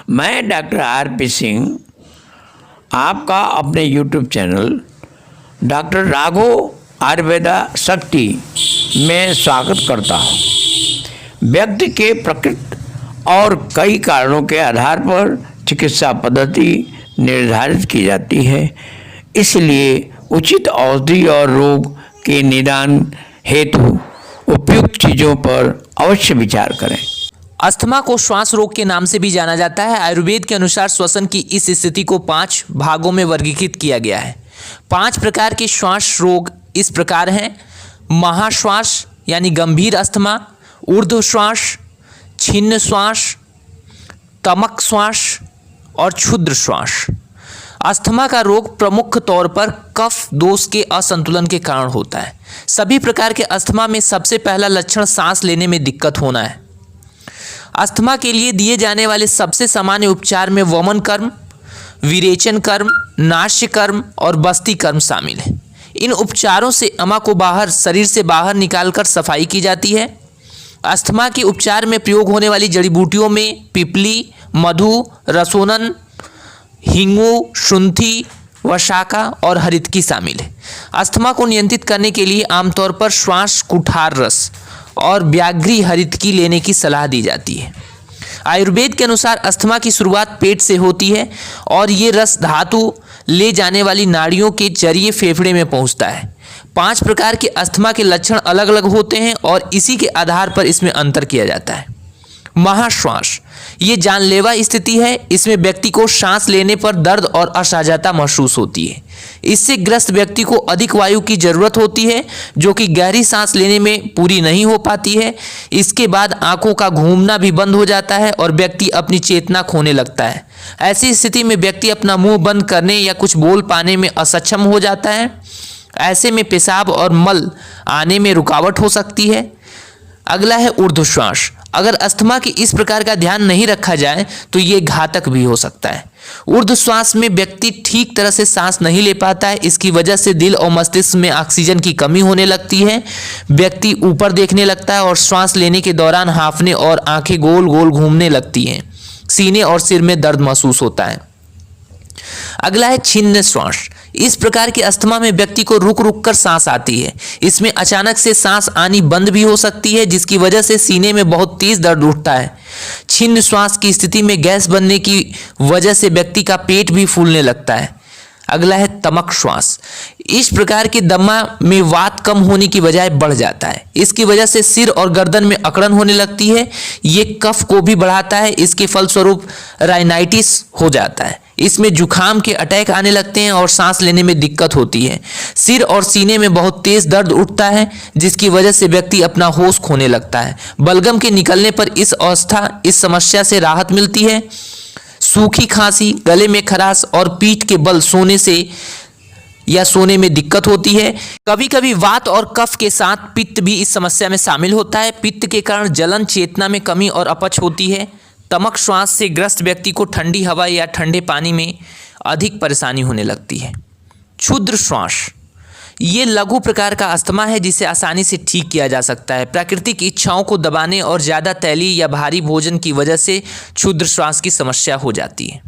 मैं doctor RP. Singh आपका अपने YouTube channel doctor Raghav Ayurveda शक्ति में स्वागत करता हूँ। व्यक्ति के प्रकृति और कई कारणों के आधार पर चिकित्सा पद्धति निर्धारित की जाती है, इसलिए उचित औषधि और रोग के निदान हेतु उपयुक्त चीज़ों पर अवश्य विचार करें। अस्थमा को श्वास रोग के नाम से भी जाना जाता है। आयुर्वेद के अनुसार श्वसन की इस स्थिति को 5 भागों में वर्गीकृत किया गया है। 5 प्रकार के श्वास रोग इस प्रकार हैं: महाश्वास यानी गंभीर अस्थमा, ऊर्ध्व श्वास, छिन्न श्वास, तमक श्वास और क्षुद्र श्वास। अस्थमा का रोग प्रमुख तौर पर कफ दोष के असंतुलन के कारण होता है। सभी प्रकार के अस्थमा में सबसे पहला लक्षण सांस लेने में दिक्कत होना है। अस्थमा के लिए दिए जाने वाले सबसे सामान्य उपचार में वमन कर्म, विरेचन कर्म, नास्य कर्म और बस्ती कर्म शामिल है। इन उपचारों से अमा को शरीर से बाहर निकालकर सफाई की जाती है। अस्थमा के उपचार में प्रयोग होने वाली जड़ी बूटियों में पिपली, मधु, रसोनन, हिंगू, शुंठी, वशाका और हरितकी शामिल है। अस्थमा को नियंत्रित करने के लिए आमतौर पर श्वास कुठार रस और व्याघ्री हरितकी लेने की सलाह दी जाती है। आयुर्वेद के अनुसार अस्थमा की शुरुआत पेट से होती है और ये रस धातु ले जाने वाली नाड़ियों के जरिए फेफड़े में पहुंचता है। 5 प्रकार के अस्थमा के लक्षण अलग अलग होते हैं और इसी के आधार पर इसमें अंतर किया जाता है। महाश्वास ये जानलेवा स्थिति है। इसमें व्यक्ति को सांस लेने पर दर्द और असहजता महसूस होती है। इससे ग्रस्त व्यक्ति को अधिक वायु की जरूरत होती है, जो कि गहरी सांस लेने में पूरी नहीं हो पाती है। इसके बाद आंखों का घूमना भी बंद हो जाता है और व्यक्ति अपनी चेतना खोने लगता है। ऐसी स्थिति में व्यक्ति अपना मुंह बंद करने या कुछ बोल पाने में असक्षम हो जाता है। ऐसे में पेशाब और मल आने में रुकावट हो सकती है। अगला है ऊर्ध्वश्वास। अगर अस्थमा की इस प्रकार का ध्यान नहीं रखा जाए तो ये घातक भी हो सकता है। ऊर्ध्वश्वास में व्यक्ति ठीक तरह से सांस नहीं ले पाता है। इसकी वजह से दिल और मस्तिष्क में ऑक्सीजन की कमी होने लगती है। व्यक्ति ऊपर देखने लगता है और श्वास लेने के दौरान हांफने और आंखें गोल गोल घूमने लगती हैं। सीने और सिर में दर्द महसूस होता है। अगला है छिन्न श्वास। इस प्रकार के अस्थमा में व्यक्ति को रुक रुक कर सांस आती है। इसमें अचानक से सांस आनी बंद भी हो सकती है, जिसकी वजह से सीने में बहुत तेज दर्द उठता है। छिन्न श्वास की स्थिति में गैस बनने की वजह से व्यक्ति का पेट भी फूलने लगता है। अगला है तमक श्वास। इस प्रकार के दमा में वात कम होने की बजाय बढ़ जाता है। इसकी वजह से सिर और गर्दन में अकड़न होने लगती है। ये कफ को भी बढ़ाता है। इसके फलस्वरूप राइनाइटिस हो जाता है। इसमें जुखाम के अटैक आने लगते हैं और सांस लेने में दिक्कत होती है। सिर और सीने में बहुत तेज दर्द उठता है, जिसकी वजह से व्यक्ति अपना होश खोने लगता है। बलगम के निकलने पर इस समस्या से राहत मिलती है। सूखी खांसी, गले में खराश और पीठ के बल सोने में दिक्कत होती है। कभी कभी वात और कफ के साथ पित्त भी इस समस्या में शामिल होता है। पित्त के कारण जलन, चेतना में कमी और अपच होती है। तमक श्वास से ग्रस्त व्यक्ति को ठंडी हवा या ठंडे पानी में अधिक परेशानी होने लगती है। क्षुद्र श्वास ये लघु प्रकार का अस्थमा है, जिसे आसानी से ठीक किया जा सकता है। प्राकृतिक इच्छाओं को दबाने और ज़्यादा तैलीय या भारी भोजन की वजह से क्षुद्र श्वास की समस्या हो जाती है।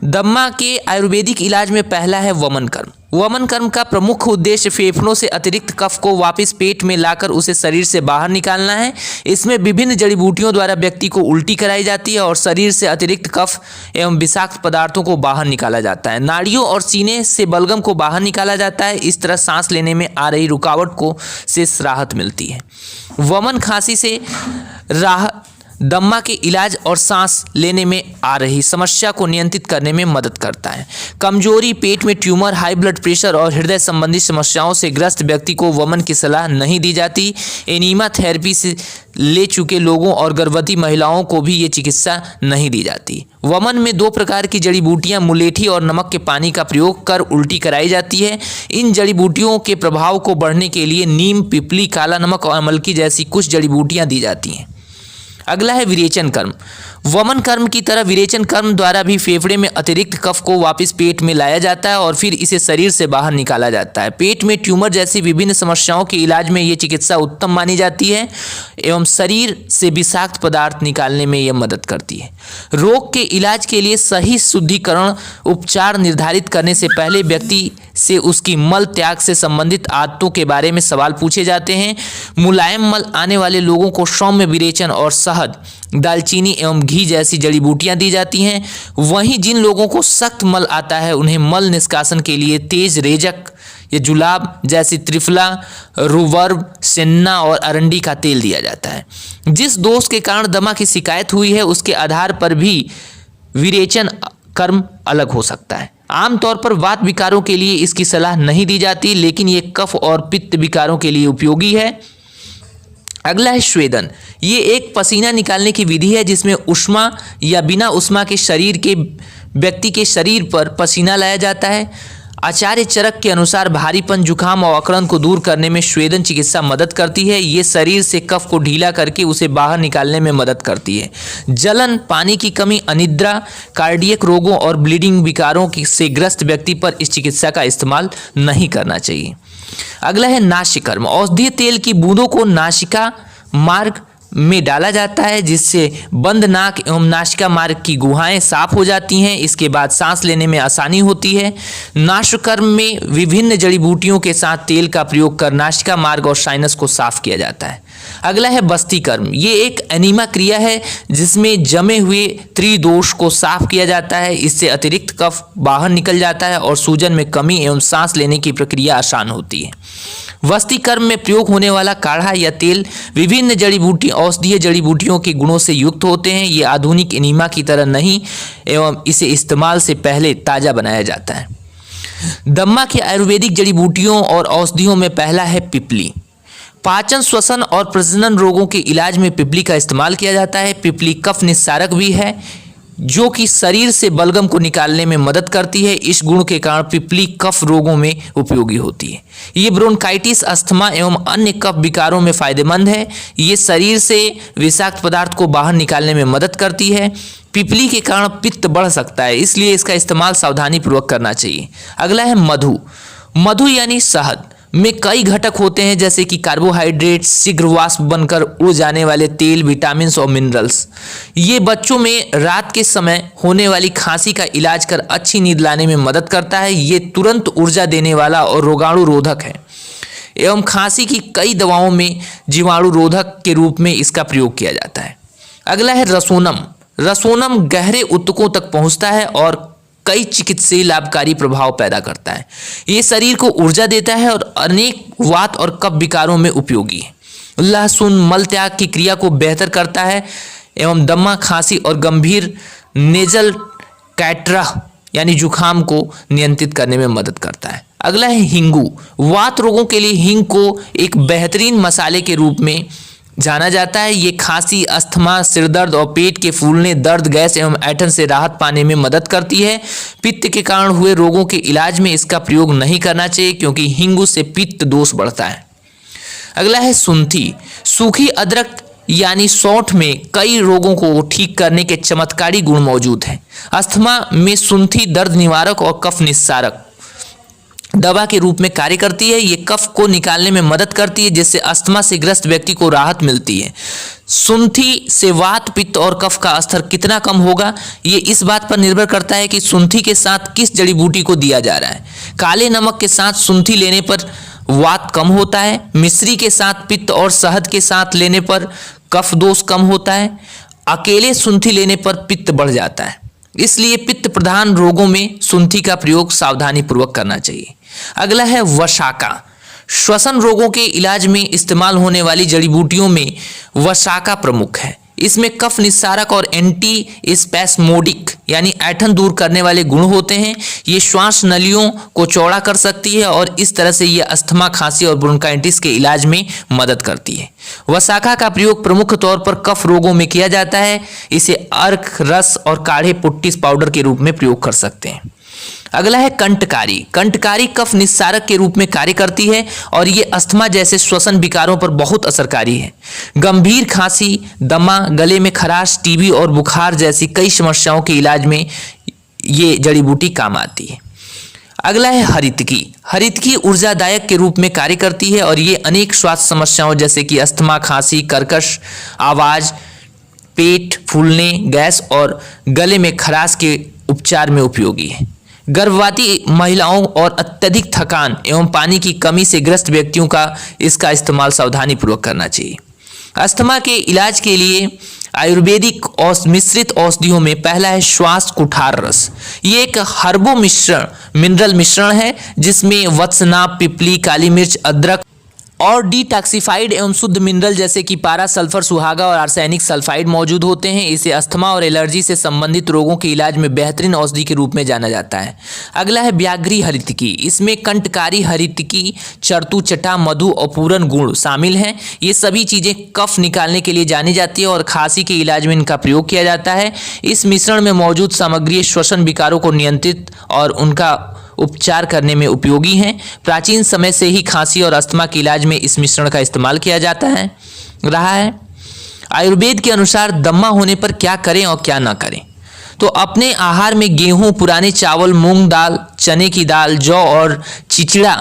दम्मा के आयुर्वेदिक इलाज में पहला है वमन कर्म। वमन कर्म का प्रमुख उद्देश्य फेफड़ों से अतिरिक्त कफ को वापस पेट में लाकर उसे शरीर से बाहर निकालना है। इसमें विभिन्न जड़ी बूटियों द्वारा व्यक्ति को उल्टी कराई जाती है और शरीर से अतिरिक्त कफ एवं विषाक्त पदार्थों को बाहर निकाला जाता है। नाड़ियों और सीने से बलगम को बाहर निकाला जाता है। इस तरह सांस लेने में आ रही रुकावट से राहत मिलती है। वमन खांसी से दम्मा के इलाज और सांस लेने में आ रही समस्या को नियंत्रित करने में मदद करता है। कमजोरी, पेट में ट्यूमर, हाई ब्लड प्रेशर और हृदय संबंधी समस्याओं से ग्रस्त व्यक्ति को वमन की सलाह नहीं दी जाती। एनीमा थेरेपी से ले चुके लोगों और गर्भवती महिलाओं को भी ये चिकित्सा नहीं दी जाती। वमन में 2 प्रकार की जड़ी बूटियां मुलेठी और नमक के पानी का प्रयोग कर उल्टी कराई जाती है। इन जड़ी बूटियों के प्रभाव को बढ़ने के लिए नीम, पिपली, काला नमक और अमलकी जैसी कुछ जड़ी बूटियां दी जाती हैं। अगला है विरेचन कर्म। वमन कर्म की तरह विरेचन कर्म द्वारा भी फेफड़े में अतिरिक्त कफ को वापस पेट में लाया जाता है और फिर इसे शरीर से बाहर निकाला जाता है। पेट में ट्यूमर जैसी विभिन्न समस्याओं के इलाज में ये चिकित्सा उत्तम मानी जाती है एवं शरीर से विषाक्त पदार्थ निकालने में यह मदद करती है। रोग के इलाज के लिए सही शुद्धिकरण उपचार निर्धारित करने से पहले व्यक्ति से उसकी मल त्याग से संबंधित आदतों के बारे में सवाल पूछे जाते हैं। मुलायम मल आने वाले लोगों को सौम्य विरेचन और शहद, दालचीनी एवं घी जैसी जड़ी बूटियां दी जाती हैं। वहीं जिन लोगों को सख्त मल आता है उन्हें मल निष्कासन के लिए तेज रेजक या जुलाब जैसी त्रिफला, रुवर्ब, सेन्ना और अरंडी का तेल दिया जाता है। जिस दोष के कारण दमा की शिकायत हुई है उसके आधार पर भी विरेचन कर्म अलग हो सकता है। आमतौर पर वात विकारों के लिए इसकी सलाह नहीं दी जाती, लेकिन ये कफ और पित्त विकारों के लिए उपयोगी है। अगला है स्वेदन। ये एक पसीना निकालने की विधि है जिसमें उष्मा या बिना उष्मा के शरीर के व्यक्ति के शरीर पर पसीना लाया जाता है। आचार्य चरक के अनुसार भारीपन, जुकाम और अकड़न को दूर करने में स्वेदन चिकित्सा मदद करती है। ये शरीर से कफ को ढीला करके उसे बाहर निकालने में मदद करती है। जलन, पानी की कमी, अनिद्रा, कार्डियक रोगों और ब्लीडिंग विकारों से ग्रस्त व्यक्ति पर इस चिकित्सा का इस्तेमाल नहीं करना चाहिए। अगला है नासिकर्म। औषधीय तेल की बूंदों को नासिका मार्ग में डाला जाता है जिससे बंद नाक एवं नासिका मार्ग की गुहाएं साफ हो जाती हैं। इसके बाद सांस लेने में आसानी होती है। नासिकर्म में विभिन्न जड़ी बूटियों के साथ तेल का प्रयोग कर नासिका मार्ग और साइनस को साफ किया जाता है। अगला है बस्ती कर्म। ये एक एनीमा क्रिया है जिसमें जमे हुए त्रिदोष को साफ किया जाता है। इससे अतिरिक्त कफ बाहर निकल जाता है और सूजन में कमी एवं सांस लेने की प्रक्रिया आसान होती है। वस्ती कर्म में प्रयोग होने वाला काढ़ा या तेल विभिन्न जड़ी बूटी औषधीय जड़ी बूटियों के गुणों से युक्त होते हैं। ये आधुनिक एनीमा की तरह नहीं एवं इसे इस्तेमाल से पहले ताज़ा बनाया जाता है। दम्मा के आयुर्वेदिक जड़ी बूटियों और औषधियों में पहला है पिपली। पाचन, श्वसन और प्रजनन रोगों के इलाज में पिपली का इस्तेमाल किया जाता है। पिपली कफ निस्सारक भी है जो कि शरीर से बलगम को निकालने में मदद करती है। इस गुण के कारण पिपली कफ रोगों में उपयोगी होती है। ये ब्रोंकाइटिस, अस्थमा एवं अन्य कफ विकारों में फायदेमंद है। ये शरीर से विषाक्त पदार्थ को बाहर निकालने में मदद करती है। पिपली के कारण पित्त बढ़ सकता है, इसलिए इसका इस्तेमाल सावधानीपूर्वक करना चाहिए। अगला है मधु। मधु यानी शहद में कई घटक होते हैं जैसे कि कार्बोहाइड्रेट, शीघ्र वाष्प बनकर उड़ जाने वाले तेल, विटामिन और मिनरल्स। ये बच्चों में रात के समय होने वाली खांसी का इलाज कर अच्छी नींद लाने में मदद करता है। ये तुरंत ऊर्जा देने वाला और रोगाणु रोधक है एवं खांसी की कई दवाओं में जीवाणु रोधक के रूप में इसका प्रयोग किया जाता है। अगला है रसोनम। रसोनम गहरे ऊतकों तक पहुंचता है और कई चिकित्सीय लाभकारी प्रभाव पैदा करता है। ये शरीर को ऊर्जा देता है और अनेक वात और कफ विकारों में उपयोगी है। लहसुन मल त्याग की क्रिया को बेहतर करता है एवं दमा, खांसी और गंभीर नेजल कैटरा यानी जुखाम को नियंत्रित करने में मदद करता है। अगला है हींगू। वात रोगों के लिए हींग को एक बेहतरीन मसाले के रूप में जाना जाता है। ये खांसी, अस्थमा, सिरदर्द और पेट के फूलने, दर्द, गैस एवं ऐंठन से राहत पाने में मदद करती है। पित्त के कारण हुए रोगों के इलाज में इसका प्रयोग नहीं करना चाहिए क्योंकि हींगू से पित्त दोष बढ़ता है। अगला है सुंठी। सूखी अदरक यानी सौंठ में कई रोगों को ठीक करने के चमत्कारी गुण मौजूद हैं। अस्थमा में सुंठी दर्द निवारक और कफ निस्सारक दवा के रूप में कार्य करती है। ये कफ को निकालने में मदद करती है जिससे अस्थमा से ग्रस्त व्यक्ति को राहत मिलती है। सुंठी से वात, पित्त और कफ का स्तर कितना कम होगा ये इस बात पर निर्भर करता है कि सुंठी के साथ किस जड़ी बूटी को दिया जा रहा है। काले नमक के साथ सुंठी लेने पर वात कम होता है। मिश्री के साथ पित्त और शहद के साथ लेने पर कफ दोष कम होता है। अकेले सुंठी लेने पर पित्त बढ़ जाता है। इसलिए पित्त प्रधान रोगों में सुंठी का प्रयोग सावधानी पूर्वक करना चाहिए। अगला है वसाका। श्वसन रोगों के इलाज में इस्तेमाल होने वाली जड़ी बूटियों में वसाका प्रमुख है। इसमें कफ निस्सारक और एंटी स्पैस्मोडिक यानी ऐंठन दूर करने वाले गुण होते हैं। ये श्वास नलियों को चौड़ा कर सकती है और इस तरह से ये अस्थमा, खांसी और ब्रोंकाइटिस के इलाज में मदद करती है। वसाका का प्रयोग प्रमुख तौर पर कफ रोगों में किया जाता है। इसे अर्क, रस और काढ़े पुट्टिस पाउडर के रूप में प्रयोग कर सकते हैं। अगला है कंठकारी। कंठकारी कफ निस्सारक के रूप में कार्य करती है और ये अस्थमा जैसे श्वसन विकारों पर बहुत असरकारी है। गंभीर खांसी, दमा, गले में खराश, टीबी और बुखार जैसी कई समस्याओं के इलाज में ये जड़ी बूटी काम आती है। अगला है हरितकी। हरितकी ऊर्जादायक के रूप में कार्य करती है और ये अनेक स्वास्थ्य समस्याओं जैसे कि अस्थमा, खांसी, कर्कश आवाज, पेट फूलने, गैस और गले में खराश के उपचार में उपयोगी है। गर्भवती महिलाओं और अत्यधिक थकान एवं पानी की कमी से ग्रस्त व्यक्तियों का इसका इस्तेमाल सावधानी पूर्वक करना चाहिए। अस्थमा के इलाज के लिए आयुर्वेदिक और मिश्रित औषधियों में पहला है श्वास कुठार रस। ये एक हर्बो मिनरल मिश्रण है जिसमें वत्सनाप, पिपली, काली मिर्च, अदरक और डिटॉक्सिफाइड एवं शुद्ध मिनरल जैसे कि पारा, सल्फर, सुहागा और आर्सेनिक सल्फाइड मौजूद होते हैं। इसे अस्थमा और एलर्जी से संबंधित रोगों के इलाज में बेहतरीन औषधि के रूप में जाना जाता है। अगला है व्याघ्री हरितकी। इसमें कंठकारी हरितकी, चर्तुचटा, मधु और पूरन गुण शामिल हैं। ये सभी चीज़ें कफ निकालने के लिए जानी जाती है और खांसी के इलाज में इनका प्रयोग किया जाता है। इस मिश्रण में मौजूद सामग्री श्वसन विकारों को नियंत्रित और उनका उपचार करने में उपयोगी हैं। प्राचीन समय से ही खांसी और अस्थमा के इलाज में इस मिश्रण का इस्तेमाल किया जाता है रहा है। आयुर्वेद के अनुसार दमा होने पर क्या करें और क्या ना करें, तो अपने आहार में गेहूं, पुराने चावल, मूंग दाल, चने की दाल, जौ और चिचिड़ा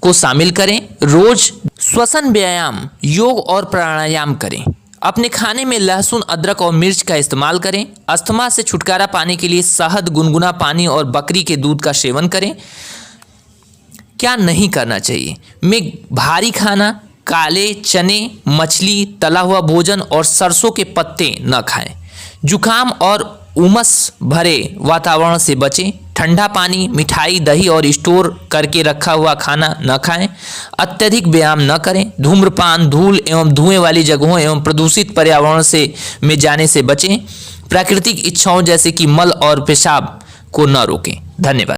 को शामिल करें। रोज श्वसन व्यायाम, योग और प्राणायाम करें। अपने खाने में लहसुन, अदरक और मिर्च का इस्तेमाल करें। अस्थमा से छुटकारा पाने के लिए शहद, गुनगुना पानी और बकरी के दूध का सेवन करें। क्या नहीं करना चाहिए में भारी खाना, काले चने, मछली, तला हुआ भोजन और सरसों के पत्ते न खाएं। जुकाम और उमस भरे वातावरण से बचें। ठंडा पानी, मिठाई, दही और स्टोर करके रखा हुआ खाना न खाएं। अत्यधिक व्यायाम न करें। धूम्रपान, धूल एवं धुएं वाली जगहों एवं प्रदूषित पर्यावरण से में जाने से बचें। प्राकृतिक इच्छाओं जैसे कि मल और पेशाब को न रोकें। धन्यवाद।